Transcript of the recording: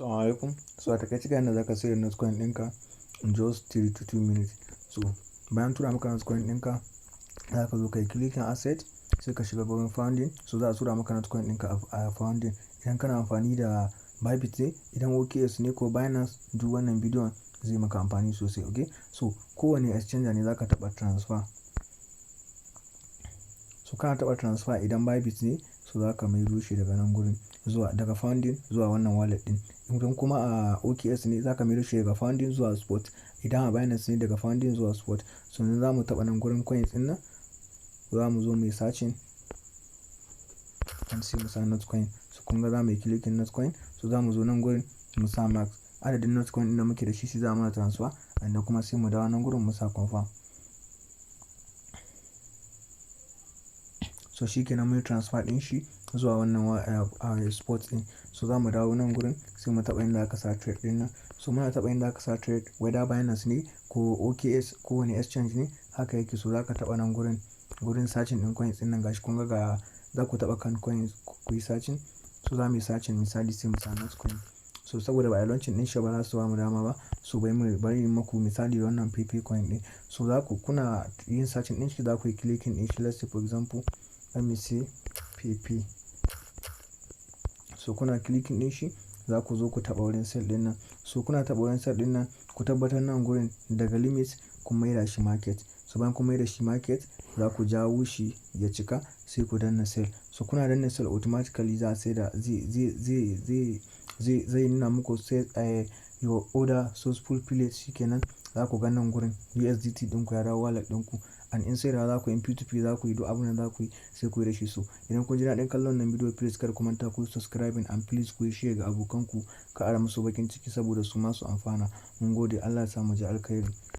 Assalamu alaikum. So a takaice ga yadda zaka sayar da Notcoin ɗinka in just 3 to 2 minutes. So bayan tura maka Notcoin ɗinka, za ka zo ka yi clicking asset, sai ka shiga gurin founding. So za a tura maka Notcoin ɗinka a founding. Idan kana amfani da Bybit ne, idan OKX ne ko Binance, duk wannan bidiyon zai maka amfani sosai. Okay, so kowane exchanger ne za ka taɓa transfer. So kana taɓa transfer idan Bybit ne, so za ka maido shi daga nan gurin daga founding zuwa wannan wallet ɗin. Idan kuma a OKX ne, za ka maido shi daga founding zuwa spot. Idan a Binance ne, daga founding zuwa spot. So yanzu za mu taɓa nan gurin coins ɗin nan, za mu zo mu yi searching and sai mu sa Notcoin. So kun ga za mu yi clicking Notcoin. So za mu zo nan gurin mu sa max adadin Notcoin ɗin da muke da shi za mu mana transfer, and kuma sai mu dawo nan gurin mu sa confirm. So shi kenan mun yi transfer ɗin shi zuwa wannan spot ɗin. So za mu dawo nan gurin sai mu taɓa inda aka sa trade ɗin nan. So muna taɓa inda aka sa trade, whether Binance ne ko OKX ko wani exchange ne, haka yake. So za ka taɓa nan gurin searching ɗin coins ɗin nan, gashi kun ga za ku taɓa kan coins ku yi searching. So za mu yi searching, misali sai mu sa Notcoin. So saboda ba a launching ɗin shi ba, za su ba mu dama ba. So bari muku misali da wannan PP coin ɗin. So kuna yin searching ɗin shi, za ku yi clicking ɗin shi. Let's say for example, let me say PP. So kuna clicking ɗin shi, za ku zo ku taɓa wurin sell ɗin nan. So kuna taɓa wurin sell ɗin nan, ku tabbatar nan gurin daga limit kun maida shi market. So bayan kun maida shi market, za ku jawo shi ya cika, sai ku danna sell. So kuna danna sell, automatically za a sai da zai nuna muku sai your order successful plate. Shikenan za ku ga nan gurin USDT ɗinku ya dawo wallet ɗinku, and in sai da za ku yi P2P, za ku yi duk abin da za ku yi, sai ku yi da shi. So idan kun ji daɗin kallon nan bidiyo, please kar ku manta ku subscribing, and please ku yi share ga abokanku, ka ara musu bakin ciki saboda su masu amfana. Mun gode, Allah ya sa mu ji alkhairi.